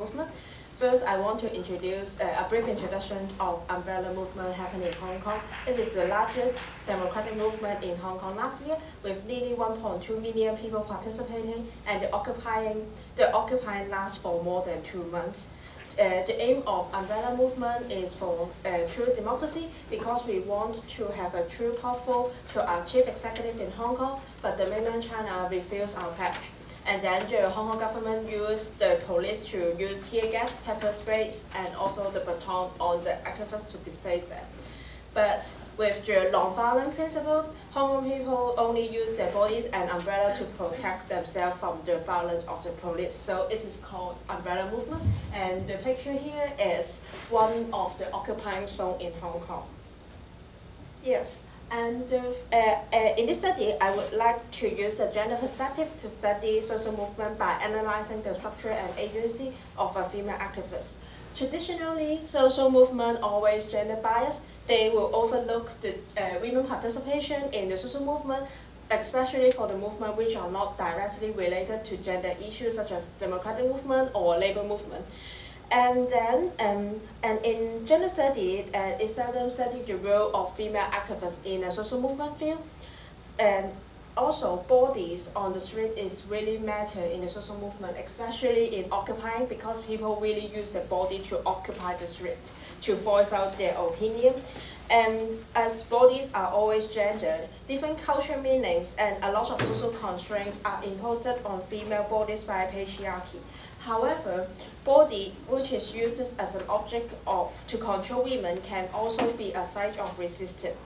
movement. First, I want to introduce a brief introduction of umbrella movement happening in Hong Kong. This is the largest democratic movement in Hong Kong last year, with nearly 1.2 million people participating, and the occupying lasts for more than 2 months. The aim of umbrella movement is for true democracy, because we want to have a true portfolio to our chief executive in Hong Kong, but the mainland China refused our pledge. And then the Hong Kong government used the police to use tear gas, pepper sprays, and also the baton on the activists to displace them. But with the non-violent principle, Hong Kong people only use their bodies and umbrella to protect themselves from the violence of the police. So it is called umbrella movement. And the picture here is one of the occupying zone in Hong Kong. Yes. And in this study, I would like to use a gender perspective to study social movement by analyzing the structure and agency of a female activist. Traditionally, social movement always gender biased. They will overlook the women participation in the social movement, especially for the movement which are not directly related to gender issues such as democratic movement or labor movement. And then, and in gender study, it seldom studies the role of female activists in a social movement field. And also, bodies on the street is really matter in the social movement, especially in occupying, because people really use their body to occupy the street, to voice out their opinion. And as bodies are always gendered, different cultural meanings and a lot of social constraints are imposed on female bodies by patriarchy. However, body, which is used as an object to control women, can also be a site of resistance.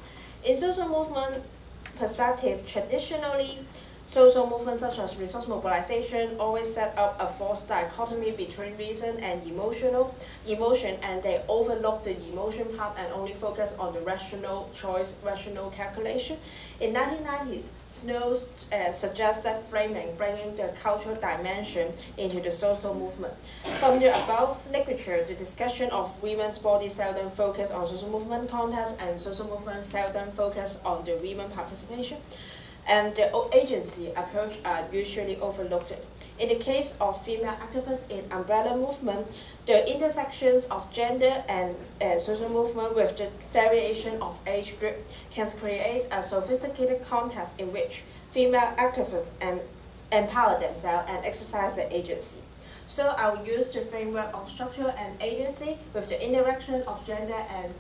In social movement perspective, traditionally, social movements such as resource mobilization always set up a false dichotomy between reason and emotion, and they overlook the emotion part and only focus on the rational choice, rational calculation. In 1990s, Snow suggested framing, bringing the cultural dimension into the social movement. From the above literature, the discussion of women's bodies seldom focus on social movement context, and social movement seldom focus on the women participation. And the agency approach are usually overlooked. In the case of female activists in umbrella movement, the intersections of gender and social movement with the variation of age group can create a sophisticated context in which female activists empower themselves and exercise their agency. So I will use the framework of structure and agency with the interaction of gender and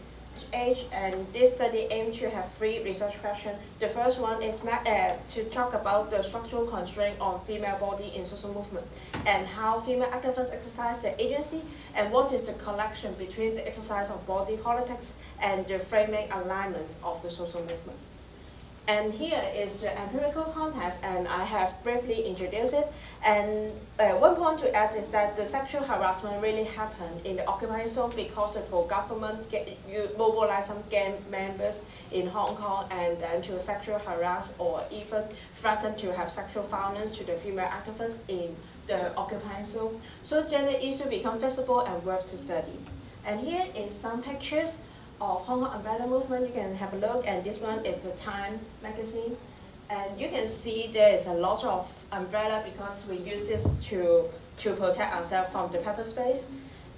age, and this study aims to have 3 research questions. The first one is to talk about the structural constraint on female body in social movement, and how female activists exercise their agency, and what is the connection between the exercise of body politics and the framing alignments of the social movement. And here is the empirical context, and I have briefly introduced it. And one point to add is that the sexual harassment really happened in the occupying zone because the government mobilized some gang members in Hong Kong and then to sexual harass or even threaten to have sexual violence to the female activists in the occupying zone. So gender issue become visible and worth to study. And here is some pictures of Hong Kong umbrella movement. You can have a look, and this one is the Time magazine. And you can see there is a lot of umbrella because we use this to protect ourselves from the pepper sprays.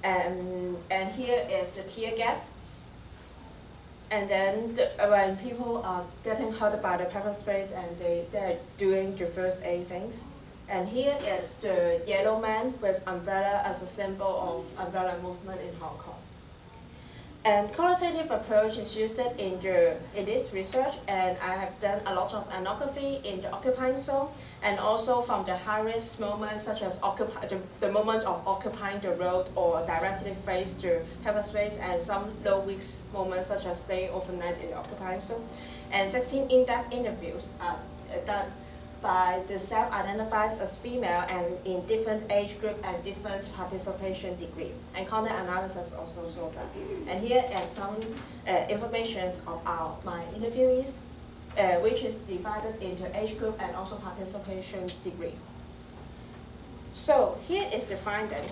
And here is the tear gas. And then when people are getting hurt by the pepper sprays, and they're doing the first aid things. And here is the yellow man with umbrella as a symbol of umbrella movement in Hong Kong. And qualitative approach is used in this research, and I have done a lot of ethnography in the occupying zone, and also from the high-risk moments such as the moment of occupying the road or directly face the pepper sprays, and some low-risk moments such as staying overnight in the occupying zone. And 16 in-depth interviews are done by the self-identifies as female and in different age group and different participation degree. And content analysis also show that. And here are some information of my interviewees, which is divided into age group and also participation degree. So here is the finding.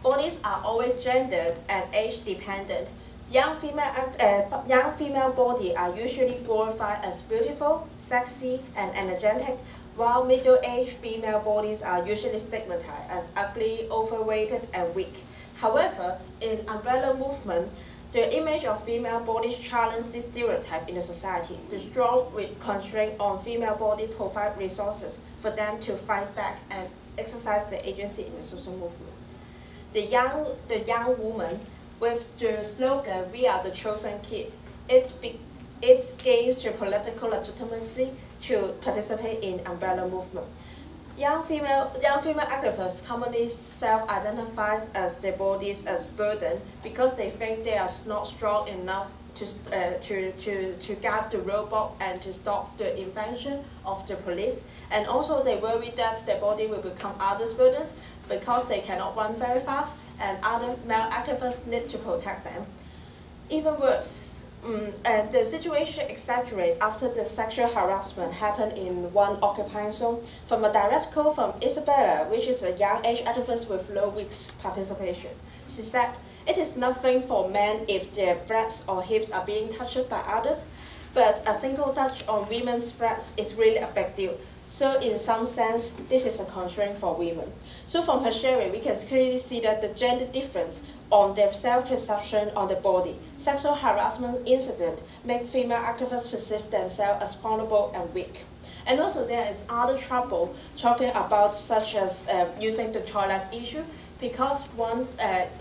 Bodies are always gendered and age dependent. Young female body are usually glorified as beautiful, sexy, and energetic, while middle-aged female bodies are usually stigmatized as ugly, overweighted, and weak. However, in umbrella movement, the image of female bodies challenge this stereotype in the society. The strong constraint on female body provide resources for them to fight back and exercise their agency in the social movement. The young woman, with the slogan "We are the chosen kid," it gains the political legitimacy to participate in umbrella movement. Young female activists commonly self-identify as their bodies as burden because they think they are not strong enough to guard the roadblock and to stop the invention of the police. And also they worry that their body will become others' burdens because they cannot run very fast and other male activists need to protect them. Even worse, and the situation exaggerated after the sexual harassment happened in one occupying zone. From a direct quote from Isabella, which is a young age activist with low weeks participation. She said, "It is nothing for men if their breasts or hips are being touched by others, but a single touch on women's breasts is really a big deal. So in some sense, this is a constraint for women." So from her sharing, we can clearly see that the gender difference on their self-perception on the body. Sexual harassment incident make female activists perceive themselves as vulnerable and weak. And also there is other trouble talking about such as using the toilet issue, because one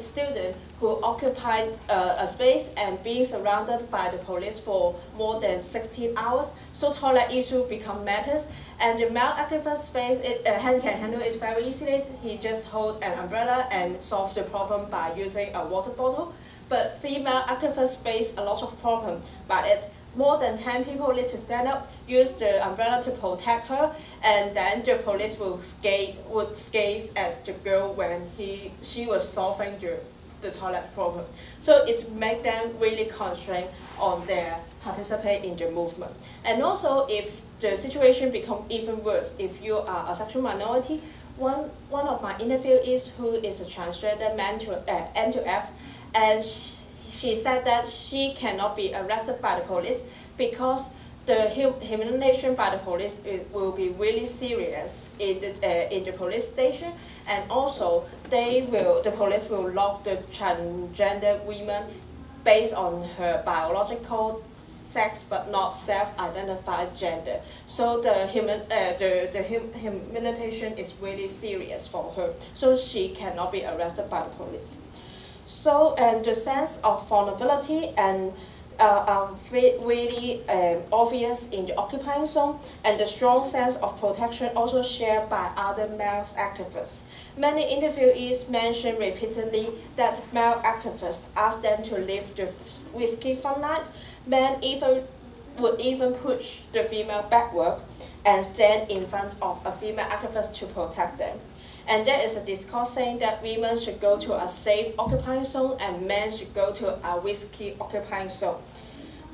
student who occupied a space and being surrounded by the police for more than 16 hours, so toilet issue become matters. And the male activist face can handle it very easily. He just hold an umbrella and solve the problem by using a water bottle. But female activists face a lot of problem by it. More than 10 people need to stand up, use the umbrella to protect her, and then the police would gaze at the girl when she was solving the toilet problem. So it made them really constrained on their participate in the movement. And also, if the situation becomes even worse, if you are a sexual minority, one of my interviewees who is a transgender man to N to F, and she said that she cannot be arrested by the police because the humiliation by the police will be really serious in the police station, and also the police will lock the transgender women based on her biological sex but not self-identified gender. So the humiliation is really serious for her. So she cannot be arrested by the police. So and the sense of vulnerability and are really obvious in the occupying zone, and the strong sense of protection also shared by other male activists. Many interviewees mentioned repeatedly that male activists asked them to leave the whiskey fun night. Men would even push the female backward and stand in front of a female activist to protect them. And there is a discourse saying that women should go to a safe occupying zone and men should go to a risky occupying zone.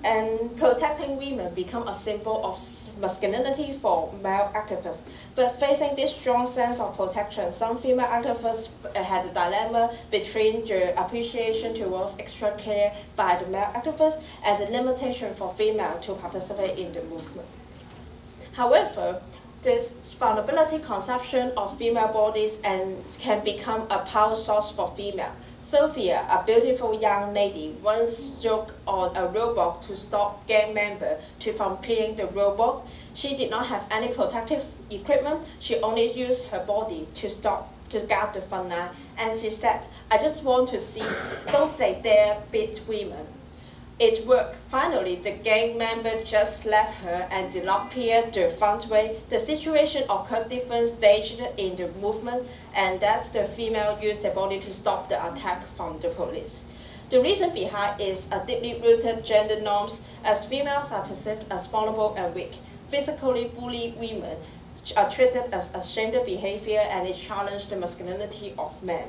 And protecting women become a symbol of masculinity for male activists. But facing this strong sense of protection, some female activists had a dilemma between the appreciation towards extra care by the male activists and the limitation for female to participate in the movement. However, this vulnerability conception of female bodies can become a power source for female. Sophia, a beautiful young lady, once joked on a roadblock to stop gang members from clearing the roadblock. She did not have any protective equipment. She only used her body to guard the fun line. And she said, "I just want to see, don't they dare beat women." It worked. Finally, the gang member just left her and did not clear the front way. The situation occurred different stages in the movement, and that the female used their body to stop the attack from the police. The reason behind is a deeply rooted gender norms, as females are perceived as vulnerable and weak. Physically bullied women are treated as ashamed behavior, and it challenged the masculinity of men.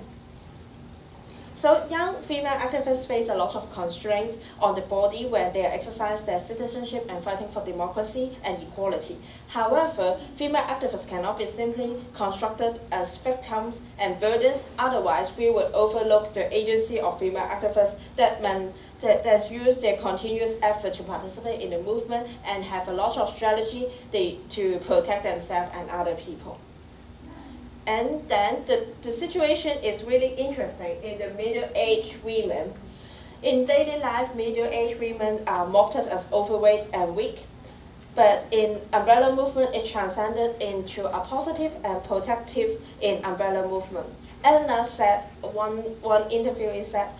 So young female activists face a lot of constraint on the body when they exercise their citizenship and fighting for democracy and equality. However, female activists cannot be simply constructed as victims and burdens, otherwise we would overlook the agency of female activists that that use their continuous effort to participate in the movement and have a lot of strategy to protect themselves and other people. And then the situation is really interesting in the middle-aged women. In daily life, middle-aged women are mocked as overweight and weak. But in umbrella movement, it transcended into a positive and protective in umbrella movement. Elena said, one interview is that,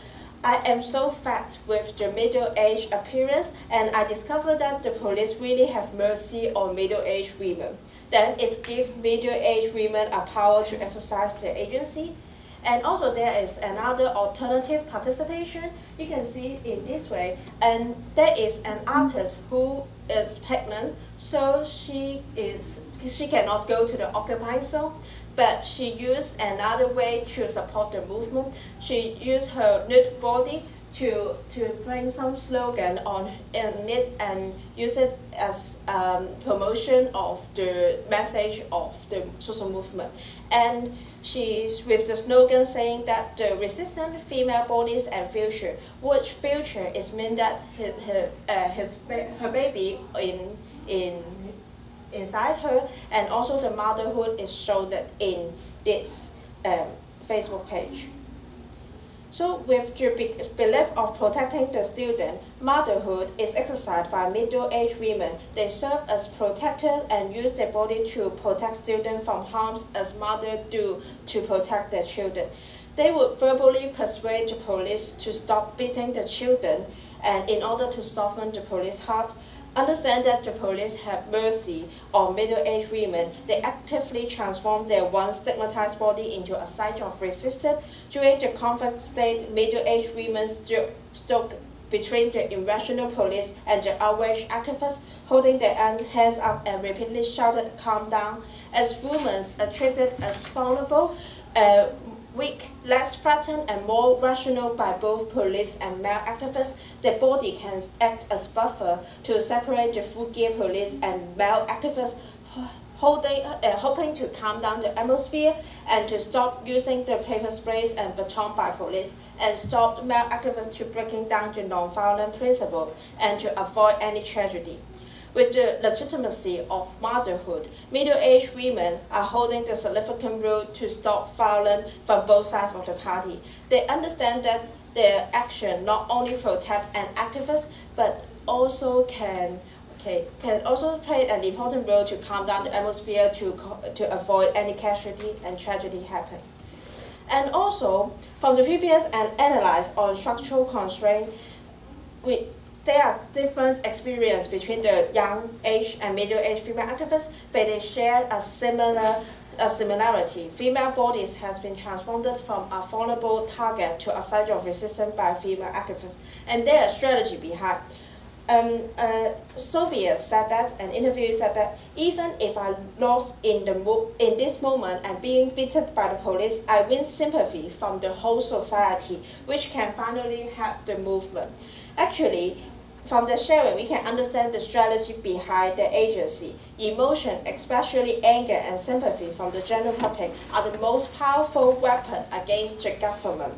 "I am so fat with the middle-aged appearance, and I discovered that the police really have mercy on middle-aged women. Then it gives middle-aged women a power to exercise their agency." And also there is another alternative participation. You can see in this way. And there is an artist who is pregnant, so she cannot go to the occupying zone, but she used another way to support the movement. She used her nude body to bring some slogan on it and use it as promotion of the message of the social movement. And she's with the slogan saying that the resistant female bodies and future, which future is mean that her baby inside her, and also the motherhood is shown that in this Facebook page. So with the belief of protecting the student, motherhood is exercised by middle-aged women. They serve as protectors and use their body to protect students from harms as mothers do to protect their children. They would verbally persuade the police to stop beating the children, and in order to soften the police heart, understand that the police have mercy on middle-aged women. They actively transform their once stigmatized body into a site of resistance. During the conflict state, middle-aged women stood between the irrational police and the outraged activists, holding their hands up and repeatedly shouted, "Calm down." As women are treated as vulnerable, weak, less threatened, and more rational by both police and male activists, their body can act as buffer to separate the full-gear police and male activists, hoping to calm down the atmosphere and to stop using the paper sprays and baton by police, and stop male activists to breaking down the non-violent principle and to avoid any tragedy. With the legitimacy of motherhood, middle-aged women are holding the significant role to stop violence from both sides of the party. They understand that their action not only protect an activist, but also can also play an important role to calm down the atmosphere to avoid any casualty and tragedy happen. And also, from the previous analysis on structural constraint, there are different experiences between the young age and middle-aged female activists, but they share a similarity. Female bodies has been transformed from a vulnerable target to a site of resistance by female activists, and there is strategy behind. Sophia said that, an interviewer said that, "Even if I lost in this moment and being beaten by the police, I win sympathy from the whole society, which can finally help the movement." Actually, from the sharing, we can understand the strategy behind the agency. Emotion, especially anger and sympathy from the general public, are the most powerful weapon against the government,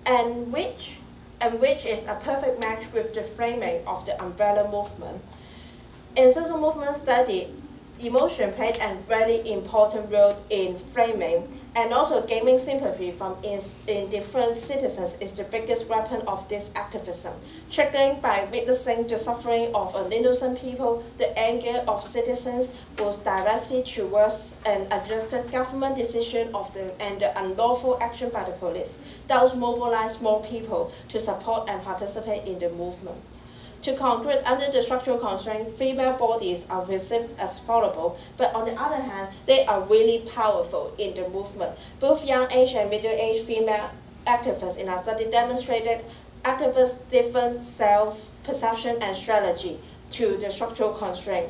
and which is a perfect match with the framing of the umbrella movement. In social movement study, emotion played a very important role in framing, and also gaining sympathy from indifferent citizens is the biggest weapon of this activism. Triggering by witnessing the suffering of an innocent people, the anger of citizens goes directly towards an adjusted government decision and the unlawful action by the police. Those mobilize more people to support and participate in the movement. To conclude, under the structural constraint, female bodies are perceived as vulnerable, but on the other hand, they are really powerful in the movement. Both young-age and middle-aged female activists in our study demonstrated activists' different self-perception and strategy to the structural constraint.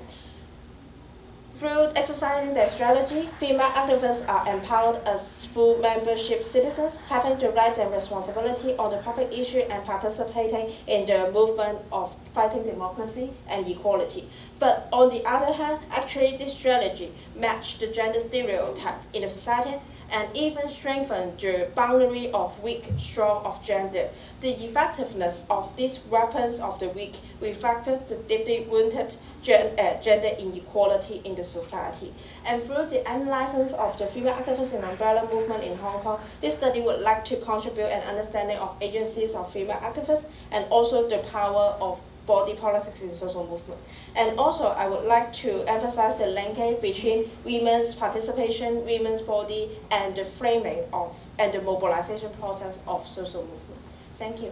Through exercising their strategy, female activists are empowered as full membership citizens, having the rights and responsibility on the public issue and participating in the movement of fighting democracy and equality. But on the other hand, actually this strategy matched the gender stereotype in the society and even strengthen the boundary of weak, strong of gender. The effectiveness of these weapons of the weak reflected the deeply wounded gender inequality in the society. And through the analysis of the female activists and umbrella movement in Hong Kong, this study would like to contribute an understanding of agencies of female activists and also the power of body politics in social movement. And also, I would like to emphasize the linkage between women's participation, women's body, and the framing of and the mobilization process of social movement. Thank you.